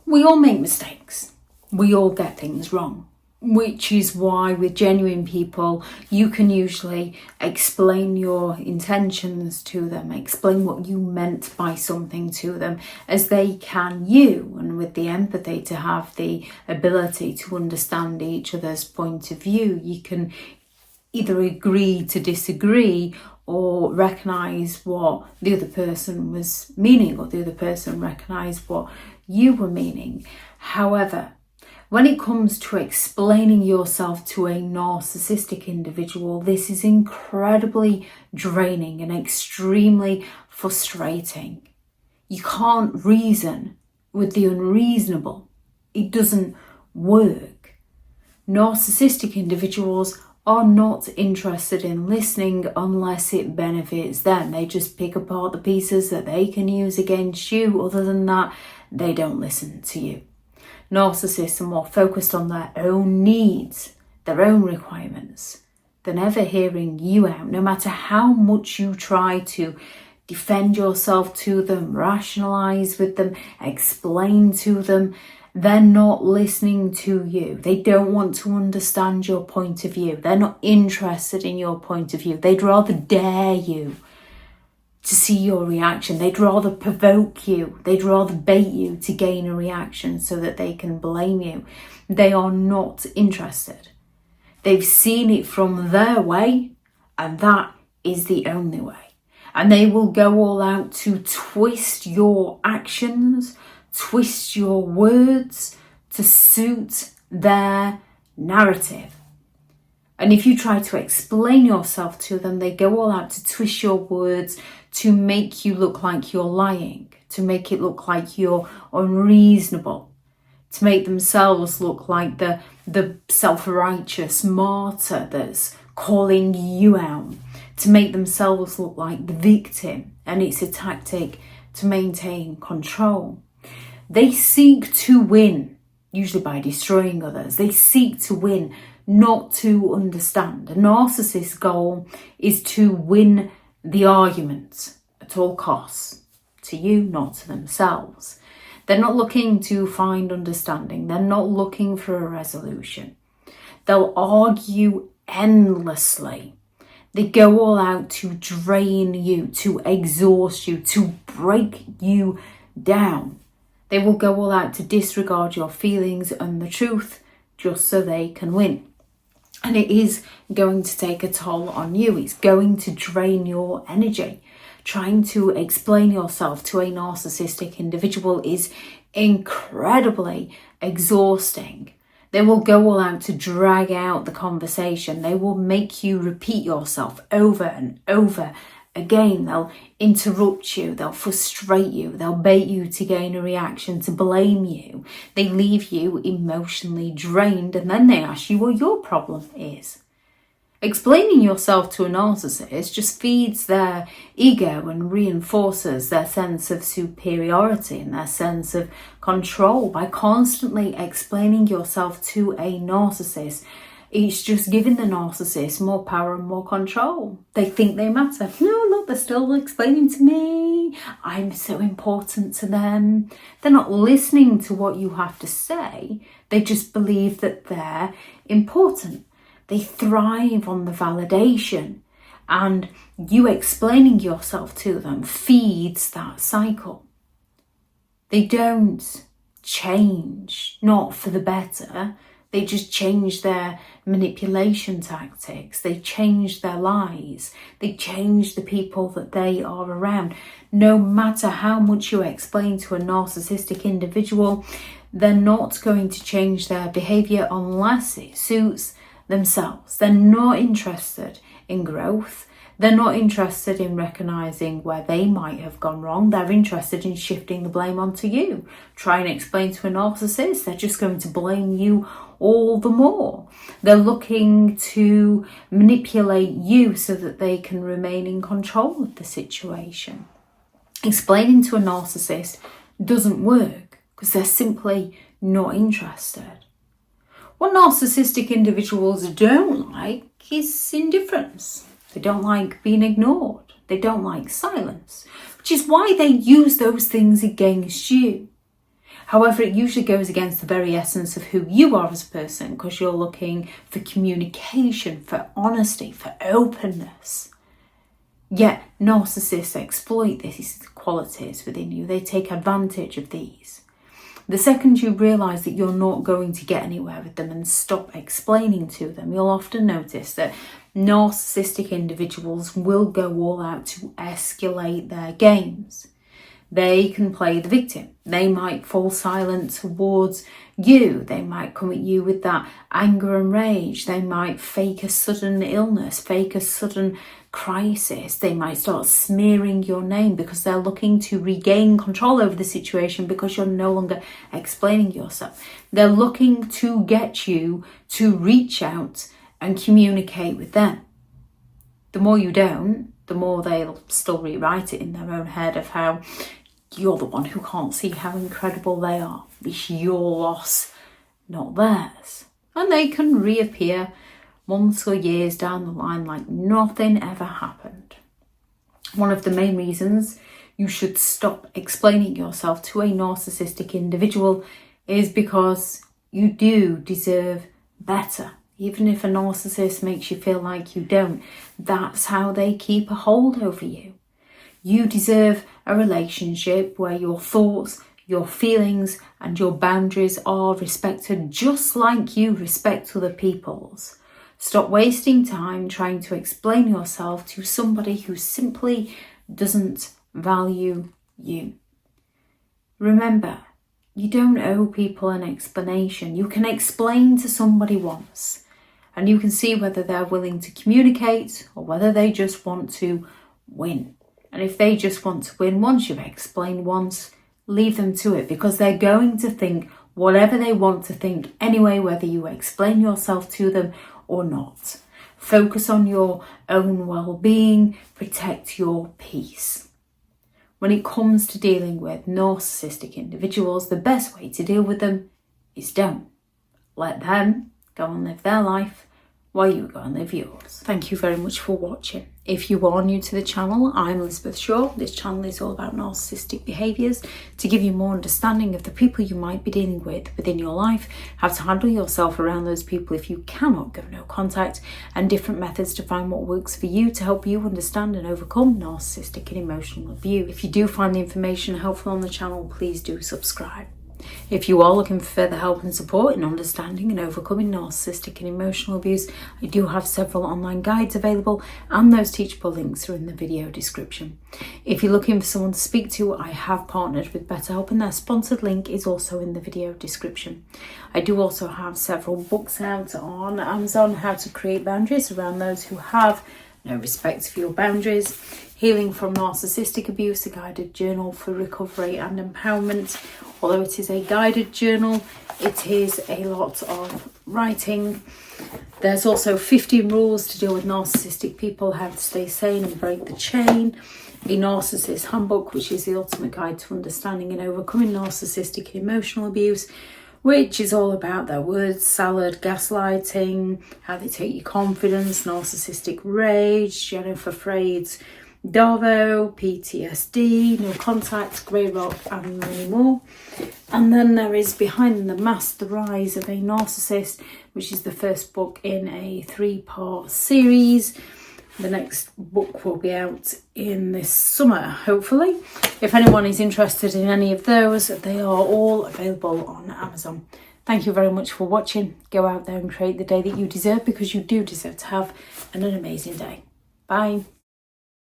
We all make mistakes. We all get things wrong, which is why with genuine people, you can usually explain your intentions to them, explain what you meant by something to them as they can you, and with the empathy to have the ability to understand each other's point of view. You can either agree to disagree or recognise what the other person was meaning, or the other person recognise what you were meaning. However, when it comes to explaining yourself to a narcissistic individual, this is incredibly draining and extremely frustrating. You can't reason with the unreasonable. It doesn't work. Narcissistic individuals are not interested in listening unless it benefits them. They just pick apart the pieces that they can use against you. Other than that, they don't listen to you. Narcissists are more focused on their own needs, their own requirements, than ever hearing you out. No matter how much you try to defend yourself to them, rationalise with them, explain to them, they're not listening to you. They don't want to understand your point of view. They're not interested in your point of view. They'd rather dare you to see your reaction. They'd rather provoke you. They'd rather bait you to gain a reaction so that they can blame you. They are not interested. They've seen it from their way, and that is the only way. And they will go all out to twist your actions, twist your words to suit their narrative. And if you try to explain yourself to them, they go all out to twist your words to make you look like you're lying, to make it look like you're unreasonable, to make themselves look like the self-righteous martyr that's calling you out, to make themselves look like the victim. And it's a tactic to maintain control. They seek to win, usually by destroying others. They seek to win, not to understand. A narcissist's goal is to win the argument at all costs, to you, not to themselves. They're not looking to find understanding. They're not looking for a resolution. They'll argue endlessly. They go all out to drain you, to exhaust you, to break you down. They will go all out to disregard your feelings and the truth just so they can win. And it is going to take a toll on you. It's going to drain your energy. Trying to explain yourself to a narcissistic individual is incredibly exhausting. They will go all out to drag out the conversation. They will make you repeat yourself over and over again. They'll interrupt you. They'll frustrate you. They'll bait you to gain a reaction, to blame you. They leave you emotionally drained, and then they ask you what your problem is. Explaining yourself to a narcissist just feeds their ego and reinforces their sense of superiority and their sense of control. By constantly explaining yourself to a narcissist, it's just giving the narcissist more power and more control. They think they matter. No, look, they're still explaining to me. I'm so important to them. They're not listening to what you have to say. They just believe that they're important. They thrive on the validation, and you explaining yourself to them feeds that cycle. They don't change, not for the better. They just change their manipulation tactics. They change their lies. They change the people that they are around. No matter how much you explain to a narcissistic individual, they're not going to change their behaviour unless it suits themselves. They're not interested in growth. They're not interested in recognising where they might have gone wrong. They're interested in shifting the blame onto you. Try and explain to a narcissist, they're just going to blame you all the more. They're looking to manipulate you so that they can remain in control of the situation. Explaining to a narcissist doesn't work because they're simply not interested. What narcissistic individuals don't like is indifference. They don't like being ignored. They don't like silence, which is why they use those things against you. However, it usually goes against the very essence of who you are as a person, because you're looking for communication, for honesty, for openness. Yet narcissists exploit these qualities within you. They take advantage of these. The second you realise that you're not going to get anywhere with them and stop explaining to them, you'll often notice that narcissistic individuals will go all out to escalate their games. They can play the victim. They might fall silent towards you. They might come at you with that anger and rage. They might fake a sudden illness, fake a sudden crisis. They might start smearing your name because they're looking to regain control over the situation because you're no longer explaining yourself. They're looking to get you to reach out and communicate with them. The more you don't, the more they'll still rewrite it in their own head of how you're the one who can't see how incredible they are. It's your loss, not theirs. And they can reappear months or years down the line like nothing ever happened. One of the main reasons you should stop explaining yourself to a narcissistic individual is because you do deserve better. Even if a narcissist makes you feel like you don't, that's how they keep a hold over you. You deserve a relationship where your thoughts, your feelings and your boundaries are respected just like you respect other people's. Stop wasting time trying to explain yourself to somebody who simply doesn't value you. Remember, you don't owe people an explanation. You can explain to somebody once and you can see whether they're willing to communicate or whether they just want to win. And if they just want to win once you've explained once, leave them to it, because they're going to think whatever they want to think anyway, whether you explain yourself to them or not. Focus on your own well-being, protect your peace. When it comes to dealing with narcissistic individuals, the best way to deal with them is don't. Let them go and live their life while you go and live yours. Thank you very much for watching. If you are new to the channel, I'm Elizabeth Shaw. This channel is all about narcissistic behaviours to give you more understanding of the people you might be dealing with within your life, how to handle yourself around those people if you cannot go no contact, and different methods to find what works for you to help you understand and overcome narcissistic and emotional abuse. If you do find the information helpful on the channel, please do subscribe. If you are looking for further help and support in understanding and overcoming narcissistic and emotional abuse, I do have several online guides available, and those teachable links are in the video description. If you're looking for someone to speak to, I have partnered with BetterHelp, and their sponsored link is also in the video description. I do also have several books out on Amazon, how to create boundaries around those who have no respect for your boundaries, Healing from Narcissistic Abuse, a guided journal for recovery and empowerment. Although it is a guided journal, it is a lot of writing. There's also 15 rules to deal with narcissistic people, how to stay sane and break the chain. A Narcissists Handbook, which is the ultimate guide to understanding and overcoming narcissistic and emotional abuse, which is all about their words salad, gaslighting, how they take your confidence, narcissistic rage, Jennifer Freyd's Darvo, PTSD, No Contact, Grey Rock and many more. And then there is Behind the Mask, The Rise of a Narcissist, which is the first book in a 3-part series. The next book will be out in this summer, hopefully. If anyone is interested in any of those, they are all available on Amazon. Thank you very much for watching. Go out there and create the day that you deserve, because you do deserve to have an amazing day. Bye.